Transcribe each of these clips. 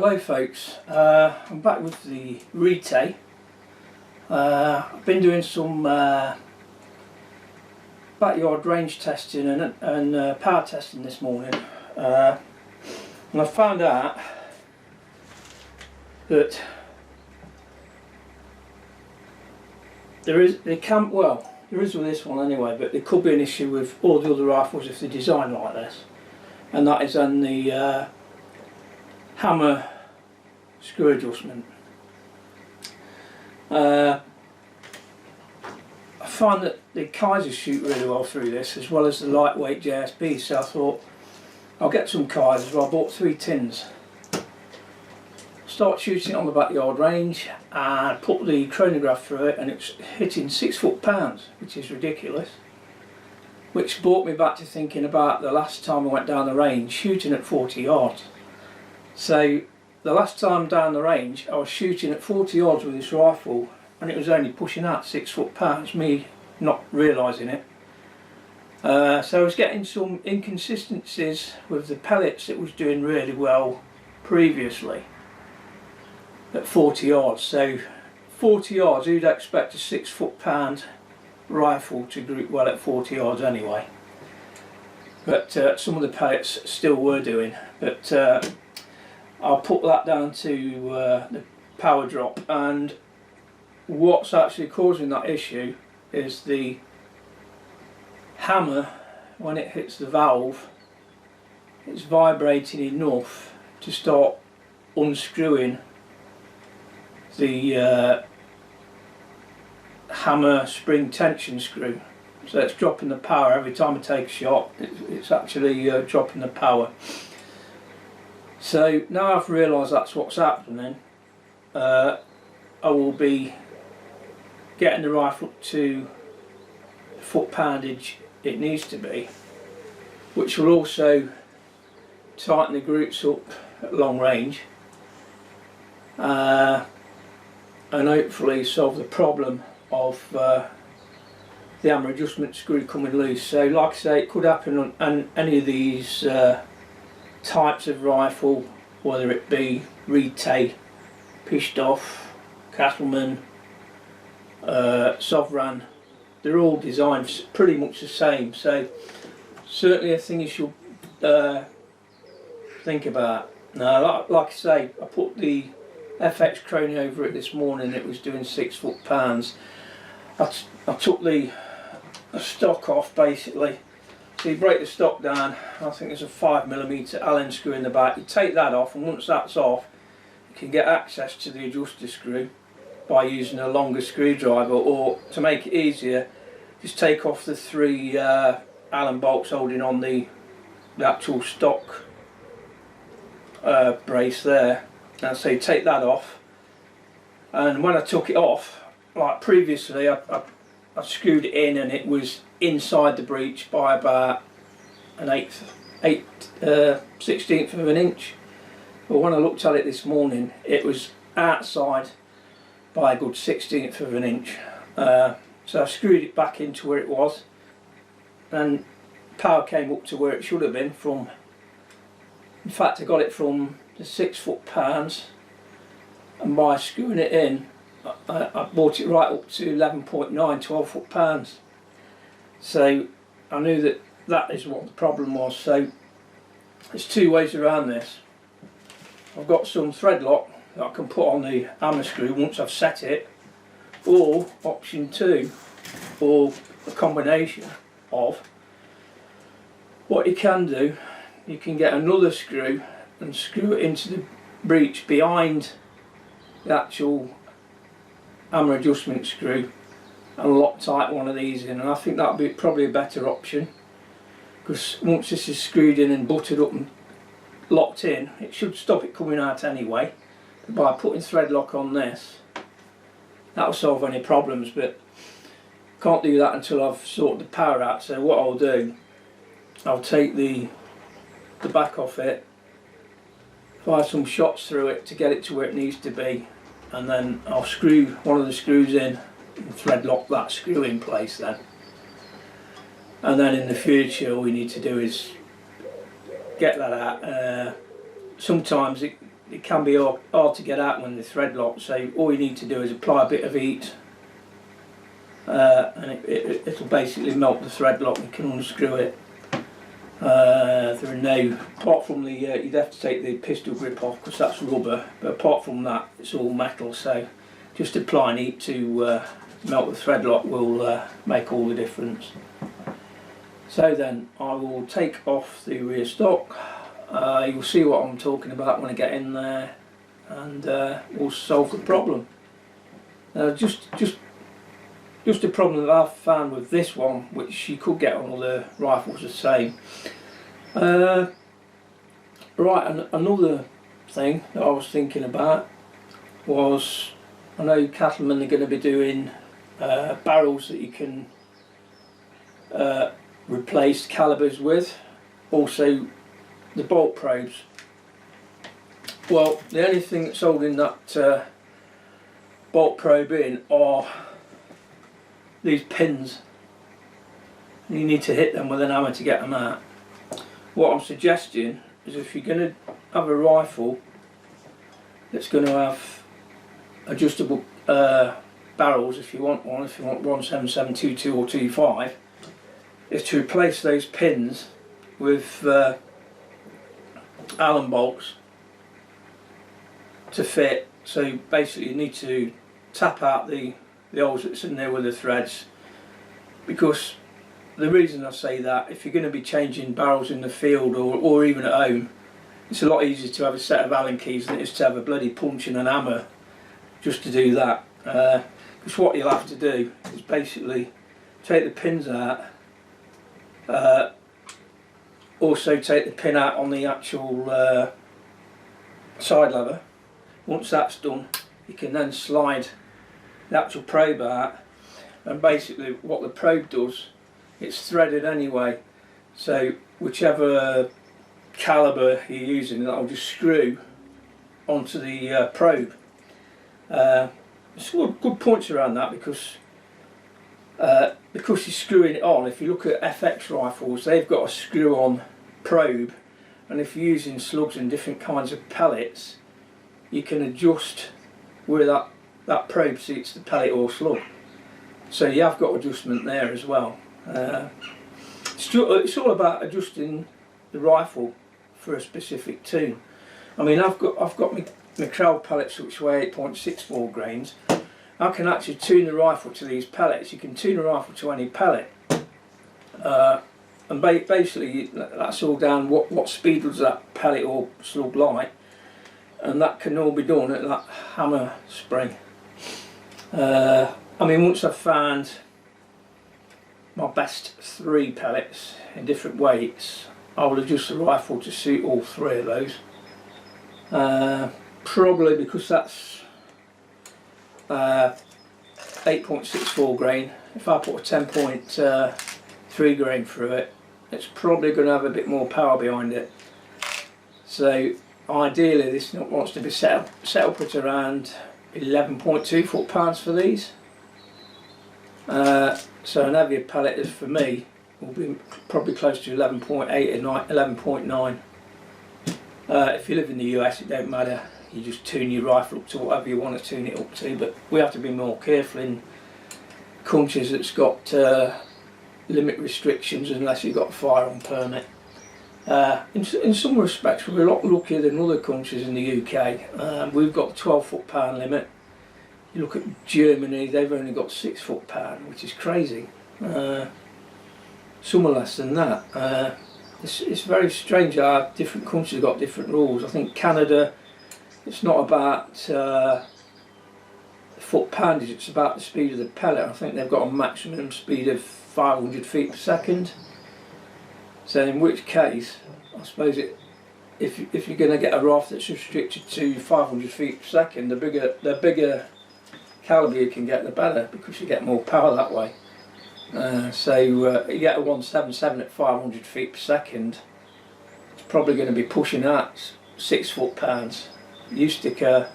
Hello folks, I'm back with the Retay. I've been doing some backyard range testing and power testing this morning, and I found out that there is with this one anyway, but there could be an issue with all the other rifles if they're designed like this, and that is on the hammer screw adjustment. I find that the Kaisers shoot really well through this, as well as the lightweight JSB, so I thought I'll get some Kaisers. Well, I bought 3 tins. Start shooting it on the backyard range and put the chronograph through it, and it's hitting 6 foot-pounds, which is ridiculous. Which brought me back to thinking about the last time I went down the range shooting at 40 yards. So the last time down the range I was shooting at 40 yards with this rifle, and it was only pushing out 6 foot-pounds, me not realising it. So I was getting some inconsistencies with the pellets. It was doing really well previously at 40 yards. So 40 yards, who'd expect a 6 foot-pound rifle to group well at 40 yards anyway? But some of the pellets still were doing. But I'll put that down to the power drop, and what's actually causing that issue is the hammer. When it hits the valve, it's vibrating enough to start unscrewing the hammer spring tension screw, so it's dropping the power every time I take a shot. It's actually dropping the power. So now I've realised that's what's happening, I will be getting the rifle up to the foot-poundage it needs to be, which will also tighten the groups up at long range, and hopefully solve the problem of the hammer adjustment screw coming loose. So like I say, it could happen on any of these types of rifle, whether it be Retay, Pistoff, Castleman, Sovereign. They're all designed pretty much the same, so certainly a thing you should think about. Now, like I say, I put the FX Chrono over it this morning. It was doing 6 foot-pounds. I took the stock off basically. So you break the stock down. I think there's a 5mm Allen screw in the back. You take that off, and once that's off, you can get access to the adjuster screw by using a longer screwdriver, or to make it easier, just take off the 3 Allen bolts holding on the actual stock brace there. And so you take that off, and when I took it off, like previously, I screwed it in and it was inside the breech by about an 16th of an inch. But when I looked at it this morning, it was outside by a good 16th of an inch. So I screwed it back into where it was, and power came up to where it should have been from. In fact, I got it from the 6 foot-pounds, and by screwing it in, I brought it right up to 11.9, 12 foot-pounds. So I knew that that is what the problem was. So there's 2 ways around this. I've got some thread lock that I can put on the hammer screw once I've set it, or option 2, or a combination of, what you can do, you can get another screw and screw it into the breech behind the actual hammer adjustment screw and Loctite one of these in, and I think that would be probably a better option, because once this is screwed in and buttered up and locked in, it should stop it coming out anyway. But by putting thread lock on this, that will solve any problems, but can't do that until I've sorted the power out. So what I'll do, I'll take the back off it, fire some shots through it to get it to where it needs to be, and then I'll screw one of the screws in and thread lock that screw in place then. And then in the future all we need to do is get that out. Sometimes it can be hard to get out when they're thread locked, so all you need to do is apply a bit of heat and it'll basically melt the thread lock and you can unscrew it. There are no, apart from the, you'd have to take the pistol grip off because that's rubber, but apart from that it's all metal, so just applying heat to melt the thread lock will make all the difference. So then I will take off the rear stock. You'll see what I'm talking about when I get in there, and we'll solve the problem. Just a problem that I've found with this one, which you could get on all the rifles the same. Right, another thing that I was thinking about was, I know cattlemen are going to be doing barrels that you can replace calibers with, also the bolt probes. Well, the only thing that's holding that bolt probe in are these pins. You need to hit them with an hammer to get them out. What I'm suggesting is, if you're going to have a rifle that's going to have adjustable barrels, if you want one, if you want 17722 or 25, is to replace those pins with Allen bolts to fit. So basically you need to tap out the holes that's in there with the threads, because the reason I say that, if you're going to be changing barrels in the field or even at home, it's a lot easier to have a set of Allen keys than it is to have a bloody punch and an hammer just to do that. Because what you'll have to do is basically take the pins out, also take the pin out on the actual side lever. Once that's done, you can then slide the actual probe out, and basically what the probe does, it's threaded anyway, so whichever caliber you're using, that'll just screw onto the probe. There's good points around that, because you're screwing it on. If you look at FX rifles, they've got a screw-on probe, and if you're using slugs and different kinds of pellets, you can adjust where that probe suits the pellet or slug. So you have got adjustment there as well. It's all about adjusting the rifle for a specific tune. I mean, I've got my Krell pellets which weigh 8.64 grains. I can actually tune the rifle to these pellets. You can tune the rifle to any pellet, and basically that's all down what speed does that pellet or slug like, and that can all be done at that hammer spring. I mean, once I've found my best 3 pellets in different weights, I will adjust the rifle to suit all 3 of those. Probably because that's 8.64 grain. If I put a 10.3 grain through it, it's probably going to have a bit more power behind it. So ideally this wants to be set up at around 11.2 foot-pounds for these. So an heavier pellet is, for me, will be probably close to 11.8 and 11.9. If you live in the US, it don't matter. You just tune your rifle up to whatever you want to tune it up to. But we have to be more careful in countries that's got limit restrictions, unless you've got a firearm permit. In some respects, we're a lot luckier than other countries in the UK. We've got a 12 foot-pound limit. You look at Germany, they've only got 6 foot-pound, which is crazy. Some are less than that. It's very strange how different countries have got different rules. I think Canada, it's not about foot-poundage, it's about the speed of the pellet. I think they've got a maximum speed of 500 feet per second. So in which case, I suppose if you're going to get a rifle that's restricted to 500 feet per second, the bigger calibre you can get, the better, because you get more power that way. So you get a 177 at 500 feet per second, it's probably going to be pushing at 6 foot-pounds. You stick a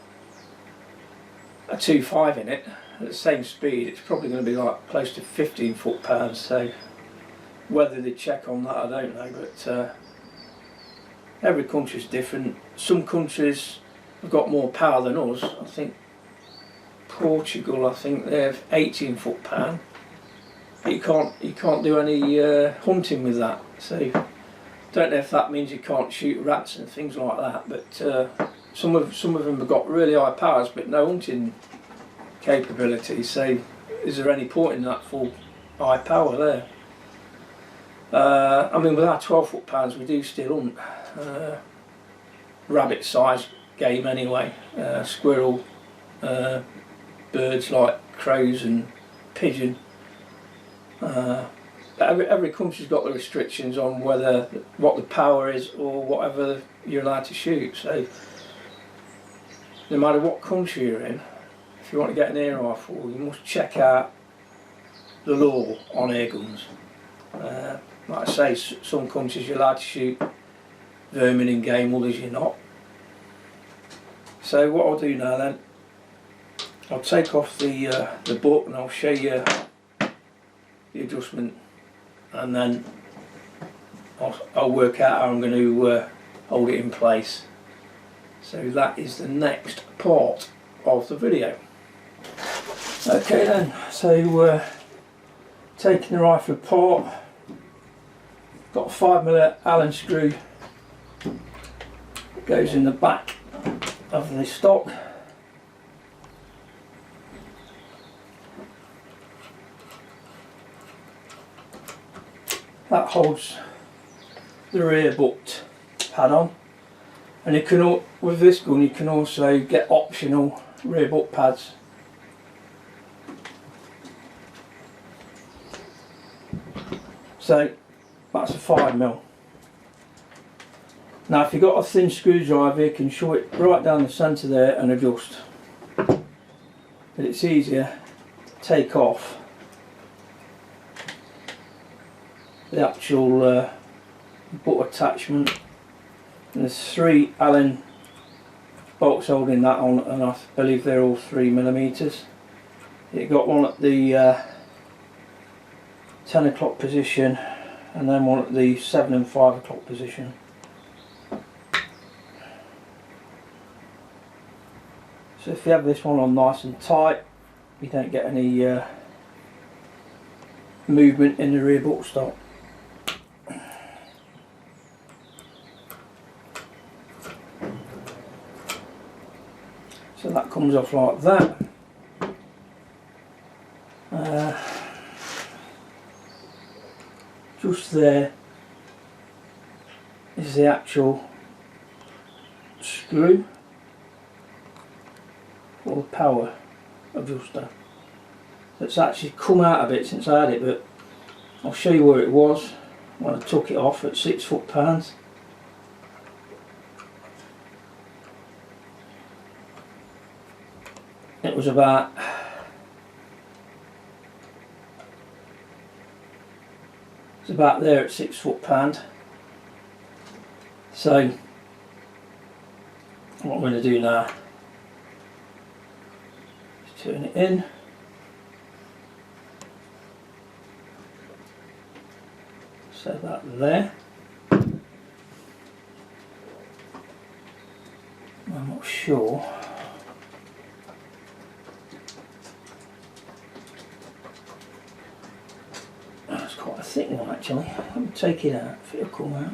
2.5 in it at the same speed, it's probably going to be like close to 15 foot-pounds. So whether they check on that, I don't know, but every country's different. Some countries have got more power than us. I think Portugal, I think they have 18 foot-pound. You can't do any hunting with that. So don't know if that means you can't shoot rats and things like that. But some of them have got really high powers, but no hunting capability. So is there any point in that full high power there? I mean, with our 12 foot-pounds, we do still hunt rabbit size game anyway, squirrel, birds like crows and pigeon. Every country's got the restrictions on what the power is or whatever you're allowed to shoot. So no matter what country you're in, if you want to get an air rifle, you must check out the law on air guns. Like I say, some countries you're allowed to shoot vermin in game, others you're not. So what I'll do now then, I'll take off the book and I'll show you the adjustment, and then I'll work out how I'm going to hold it in place. So that is the next part of the video. Okay then, so taking the rifle apart, got a 5mm Allen screw that goes in the back of the stock. That holds the rear butt pad on, and you can, with this gun you can also get optional rear butt pads. So that's a 5mm. Now if you've got a thin screwdriver you can shove it right down the centre there and adjust, but it's easier to take off the actual butt attachment. And there's 3 Allen bolts holding that on, and I believe they're all 3mm. You got one at the 10 o'clock position and then one at the 7 and 5 o'clock position. So if you have this one on nice and tight, you don't get any movement in the rear buttstock. So that comes off like that. Just there is the actual screw or the power adjuster. It's actually come out a bit since I had it, but I'll show you where it was when I took it off at 6 foot-pounds. It was about there at 6 foot-pound. So what I'm going to do now is turn it in. Set that there. I'm not sure. That's quite a thick one actually. Let me take it out if it'll come out.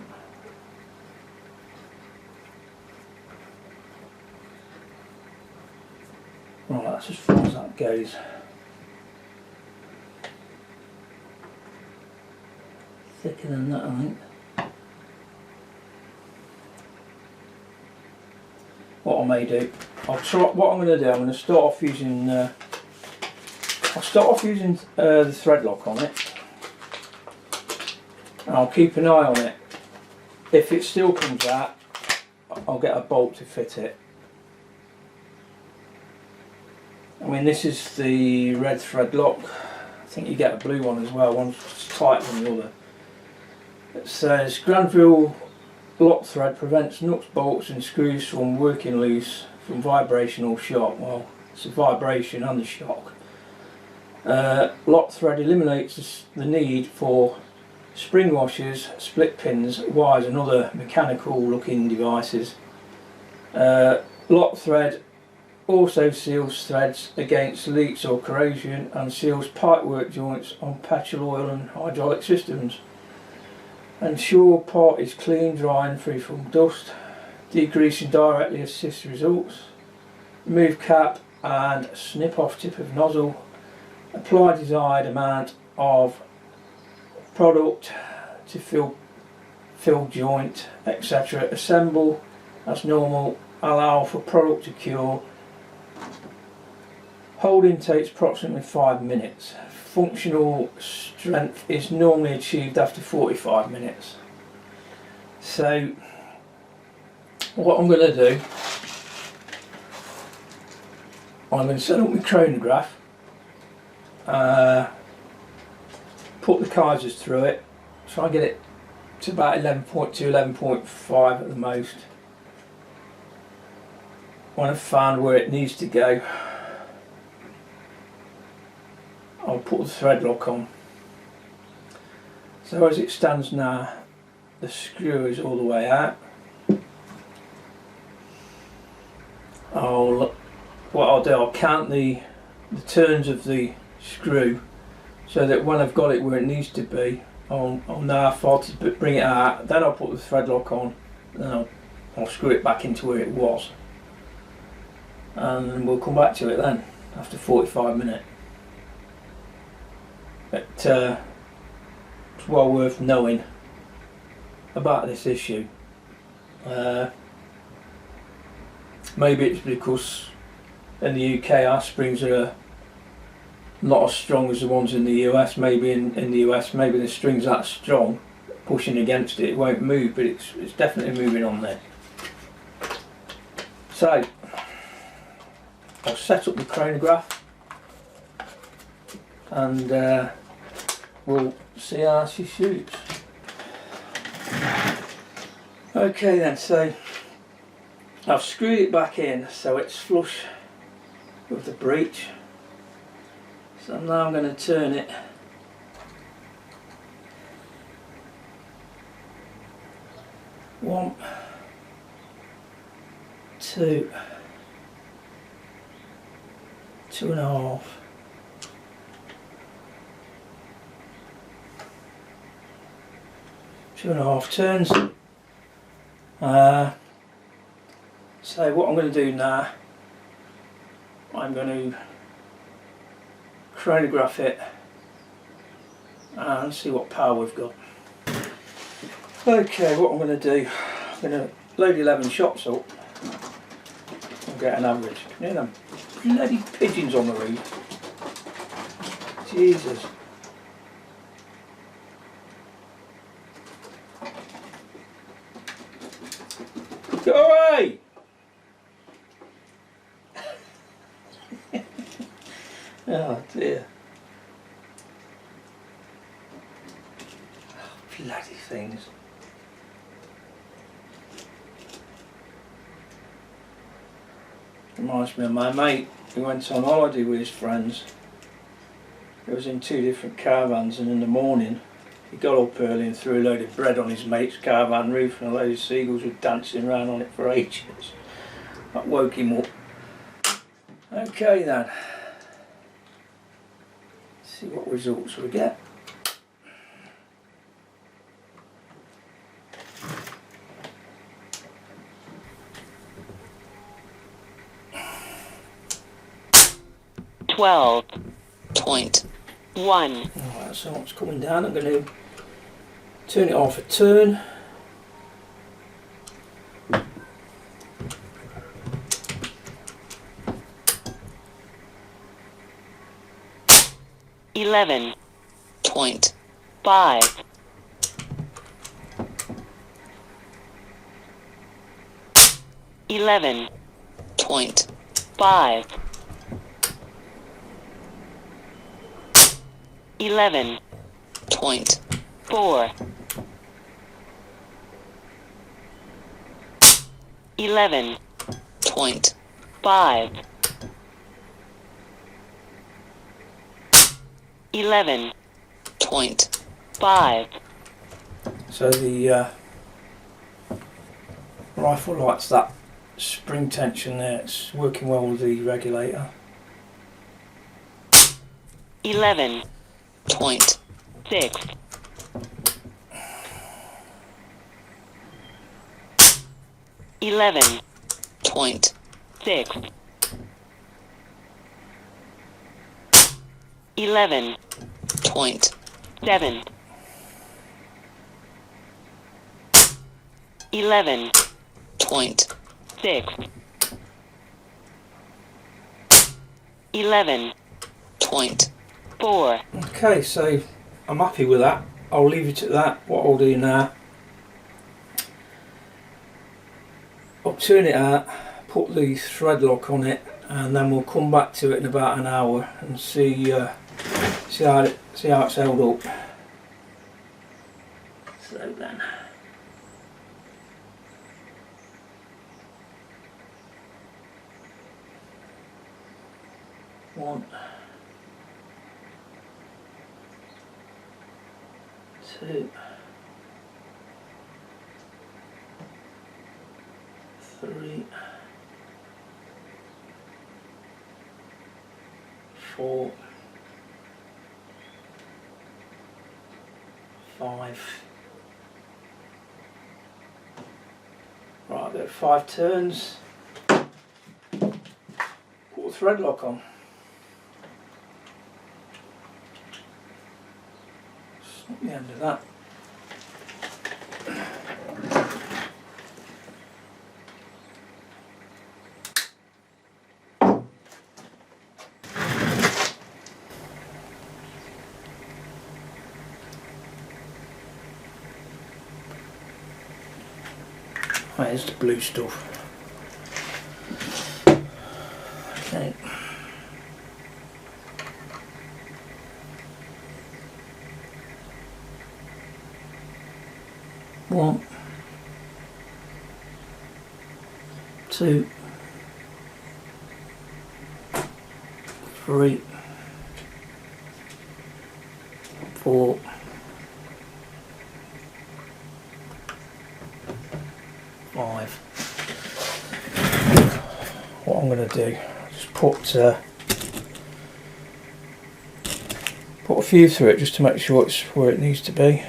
Right, that's as far as that goes. Thicker than that, I think. What I may do, what I'm going to do, I'm going to start off using I'll start off using the thread lock on it, and I'll keep an eye on it. If it still comes out, I'll get a bolt to fit it. I mean, this is the red thread lock. I think you get a blue one as well, one's tighter than the other. It says Granville lock thread prevents nuts, bolts and screws from working loose from vibration or shock. Well, it's the vibration and the shock. Lock thread eliminates the need for spring washers, split pins, wires and other mechanical looking devices. Lock thread also seals threads against leaks or corrosion and seals pipework joints on petrol, oil and hydraulic systems. Ensure part is clean, dry and free from dust. Degreasing directly assists results. Remove cap and snip off tip of nozzle. Apply desired amount of product to fill joint, etc. Assemble as normal. Allow for product to cure. Holding takes approximately 5 minutes. Functional strength is normally achieved after 45 minutes. So what I'm going to do, I'm going to set up my chronograph, put the kaisers through it, try and get it to about 11.2, 11.5 at the most. When I've found where it needs to go, I'll put the thread lock on. So as it stands now, the screw is all the way out. What I'll do, I'll count the turns of the screw so that when I've got it where it needs to be, I'll know how far to bring it out. Then I'll put the thread lock on, then I'll screw it back into where it was, and we'll come back to it then after 45 minutes. But it's well worth knowing about this issue. Maybe it's because in the UK our springs are not as strong as the ones in the US. Maybe in the US maybe the string's that strong, pushing against it won't move, but it's definitely moving on there. So I'll set up the chronograph and we'll see how she shoots. Okay then, so I've screwed it back in so it's flush with the breech. So now I'm going to turn it one, two, 2.5, two and a half turns. So what I'm going to do now, I'm going to chronograph it and see what power we've got. Okay, what I'm going to do, I'm going to load 11 shots up and get an average. Can you hear them bloody pigeons on the roof? Jesus. Go away! Oh dear. Oh, bloody things. Reminds me of my mate who went on holiday with his friends. He was in 2 different caravans, and in the morning he got up early and threw a load of bread on his mate's caravan roof, and a load of seagulls were dancing around on it for ages. That woke him up. Okay then. Let's see what results we get. .1. Alright, so it's coming down. I'm going to turn it off a turn. .5. 11.5. 11.4. 11.5. 11.5. So the rifle lights that spring tension there, it's working well with the regulator. 11.6. 11.6. 11.7. 11.6. 11.4. Okay, so I'm happy with that. I'll leave it at that. What I'll do now, I'll turn it out, put the thread lock on it, and then we'll come back to it in about an hour and see how it's held up. So then, one, two, three, four, five. Right, I've got 5 turns. Put the thread lock on. Snip the end of that. There's the blue stuff. Okay. One, two, three, four, five. What I'm going to do, just put a few through it just to make sure it's where it needs to be.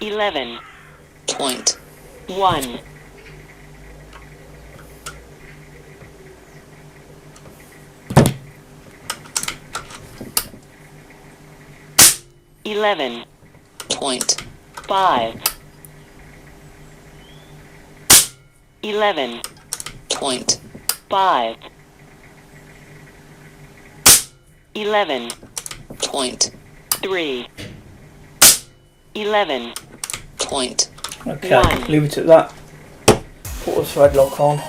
Eleven point one. 11.5. 11.5. 11.3. 11.1. Okay, leave it at that. Put the thread lock on.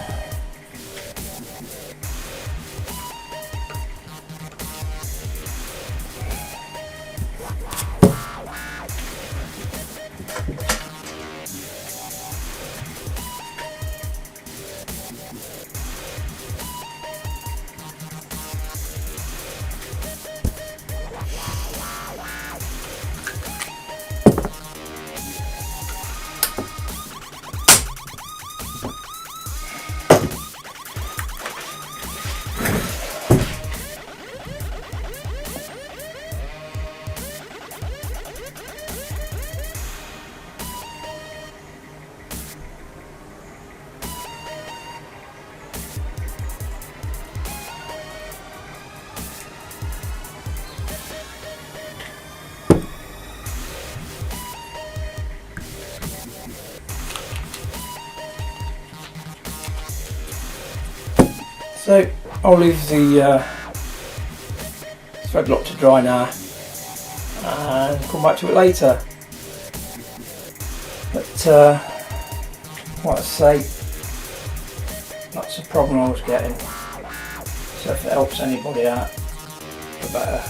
So I'll leave the thread lock to dry now and come back to it later. But like I say, that's the problem I was getting. So if it helps anybody out, the better.